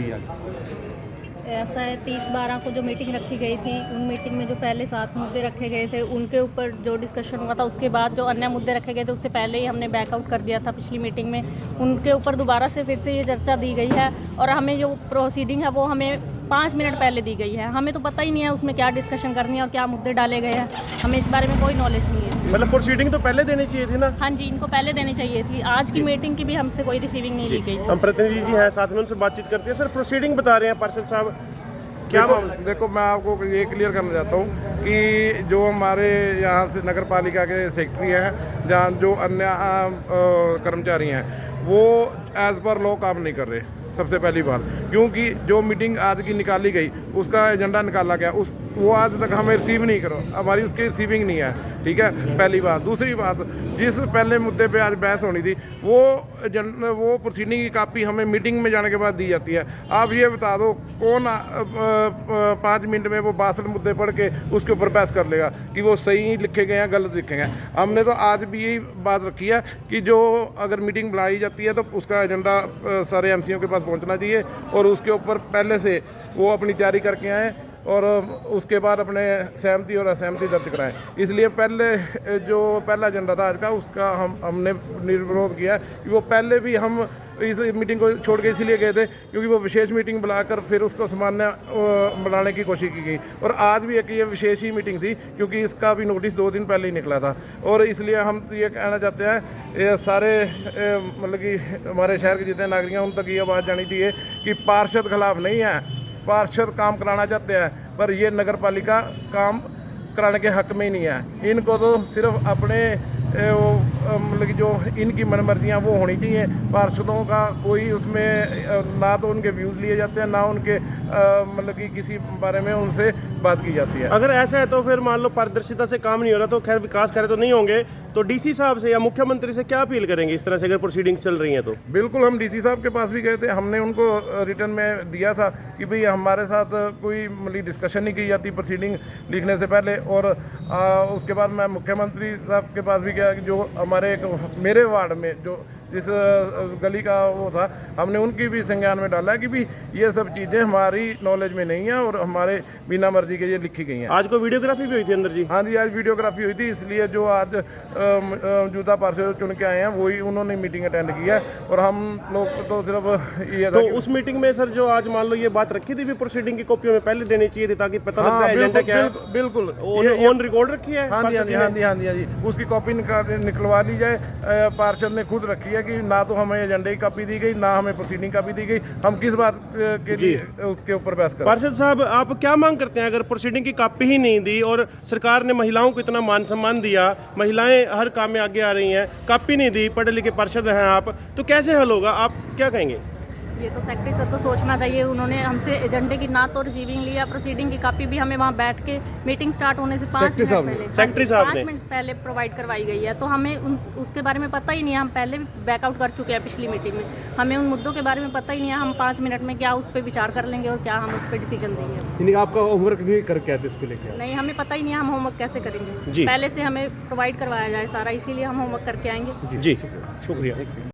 हुई आज? ऐसा है 30/12 को जो मीटिंग रखी गई थी, उन मीटिंग में जो पहले 7 मुद्दे रखे गए थे उनके ऊपर जो डिस्कशन हुआ था, उसके बाद जो अन्य मुद्दे रखे गए थे उससे पहले ही हमने बैकआउट कर दिया था पिछली मीटिंग में। उनके ऊपर दोबारा से फिर से ये चर्चा दी गई है और हमें जो प्रोसीडिंग है वो हमें 5 मिनट पहले दी गई है। हमें तो पता ही नहीं है उसमें क्या डिस्कशन करनी है और क्या मुद्दे डाले गए हैं, हमें इस बारे में कोई नॉलेज नहीं है। मतलब प्रोसीडिंग तो पहले देनी चाहिए थी ना? हाँ जी, इनको पहले देनी चाहिए थी। आज की मीटिंग की भी हमसे कोई रिसीविंग नहीं ली गई। हम प्रतिनिधि जी हैं, साथ में उनसे बातचीत करते हैं। सर प्रोसीडिंग बता रहे हैं पार्षद साहब, क्या मामला? देखो मैं आपको ये क्लियर करना चाहता हूँ कि जो हमारे यहाँ से नगर पालिका के सेक्रेटरी हैं, जहाँ जो अन्य कर्मचारी हैं, वो एज़ पर लॉ काम नहीं कर रहे। सबसे पहली बात, क्योंकि जो मीटिंग आज की निकाली गई उसका एजेंडा निकाला गया, वो आज तक हमें रिसीव नहीं करो, हमारी उसकी रिसीविंग नहीं है। ठीक है, पहली बात। दूसरी बात, जिस पहले मुद्दे पे आज बहस होनी थी वो प्रोसीडिंग की कापी हमें मीटिंग में जाने के बाद दी जाती है। आप ये बता दो कौन 5 मिनट में वो 62 मुद्दे पढ़ के उसके ऊपर बहस कर लेगा कि वो सही लिखे गए हैं गलत लिखे गए हैं। हमने तो आज भी यही बात रखी है कि जो अगर मीटिंग बुलाई जाती है तो उसका एजेंडा सारे एमसीओ के पास पहुंचना चाहिए और उसके ऊपर पहले से वो अपनी तैयारी करके आएँ और उसके बाद अपने सहमति और असहमति दर्ज कराएं। इसलिए पहले जो पहला एजेंडा था आज का, उसका हमने निर्विरोध किया कि वो पहले भी हम इस मीटिंग को छोड़ के इसलिए गए थे क्योंकि वो विशेष मीटिंग बुलाकर फिर उसको सामान्य बनाने की कोशिश की गई। और आज भी एक ये विशेष ही मीटिंग थी क्योंकि इसका भी नोटिस 2 दिन पहले ही निकला था। और इसलिए हम ये कहना चाहते हैं, ये सारे मतलब कि हमारे शहर के जितने नागरिक हैं उन तक ये आवाज़ जानी चाहिए कि पार्षद खिलाफ नहीं है, पार्षद काम कराना चाहते हैं, पर ये नगर पालिका काम कराने के हक में ही नहीं है। इनको तो सिर्फ अपने मतलब कि जो इनकी मनमर्जियाँ वो होनी चाहिए। पार्षदों का कोई उसमें ना तो उनके व्यूज़ लिए जाते हैं, ना उनके मतलब कि किसी बारे में उनसे बात की जाती है। अगर ऐसा है तो फिर मान लो पारदर्शिता से काम नहीं हो रहा तो खैर विकास कार्य तो नहीं होंगे, तो डीसी साहब से या मुख्यमंत्री से क्या अपील करेंगे इस तरह से अगर प्रोसीडिंग्स चल रही हैं तो? बिल्कुल, हम डीसी साहब के पास भी गए थे, हमने उनको रिटर्न में दिया था कि भाई हमारे साथ कोई मतलब डिस्कशन नहीं की जाती प्रोसीडिंग लिखने से पहले। और उसके बाद मैं मुख्यमंत्री साहब के पास भी गया कि जो हमारे मेरे वार्ड में जो जिस गली का वो था, हमने उनकी भी संज्ञान में डाला कि भी ये सब चीज़ें हमारी नॉलेज में नहीं है और हमारे बिना मर्जी के ये लिखी गई हैं। आज को वीडियोग्राफी भी हुई थी अंदर जी? हाँ जी, आज वीडियोग्राफी हुई थी, इसलिए जो आज मौजूदा पार्षद चुन के आए हैं वही उन्होंने मीटिंग अटेंड की है और हम लोग तो सिर्फ ये तो उस मीटिंग में सर जो आज मान लो ये बात रखी थी भी प्रोसीडिंग की कॉपियों में पहले देनी चाहिए थी ताकि पता लगता है एजेंडा क्या है। बिल्कुल ऑन रिकॉर्ड रखी है। हाँ जी, उसकी कॉपी निकलवा ली जाए। पार्षद ने खुद रखी है कि ना तो हमें एजेंडे की कॉपी दी गई, ना हमें प्रोसीडिंग कॉपी दी गई, हम किस बात के लिए उसके ऊपर बहस करें। पार्षद साहब आप क्या मांग करते हैं अगर प्रोसीडिंग की कॉपी ही नहीं दी और सरकार ने महिलाओं को इतना मान सम्मान दिया, महिलाएं हर काम में आगे आ रही हैं, कॉपी नहीं दी, पढ़े लिखे पार्षद हैं आप, तो कैसे हल होगा? आप क्या कहेंगे? ये तो सेक्रेटरी सर को सोचना चाहिए। उन्होंने हमसे एजेंडे की ना तो रिसीविंग लिया, प्रोसीडिंग की कॉपी भी हमें वहाँ बैठ के मीटिंग स्टार्ट होने से 5 मिनट पहले प्रोवाइड करवाई गई है। तो हमें उसके बारे में पता ही नहीं है। हम पहले भी बैकआउट कर चुके हैं पिछली मीटिंग में, हमें उन मुद्दों के बारे में पता ही नहीं है। हम 5 मिनट में क्या उस पर विचार कर लेंगे और क्या हम उस पर डिसीजन देंगे। आपका होमवर्क नहीं करके आते इसको लेकर? नहीं, हमें पता ही नहीं है हम होमवर्क कैसे करेंगे। पहले से हमें प्रोवाइड करवाया जाए सारा, इसीलिए हम होमवर्क करके आएंगे। जी शुक्रिया।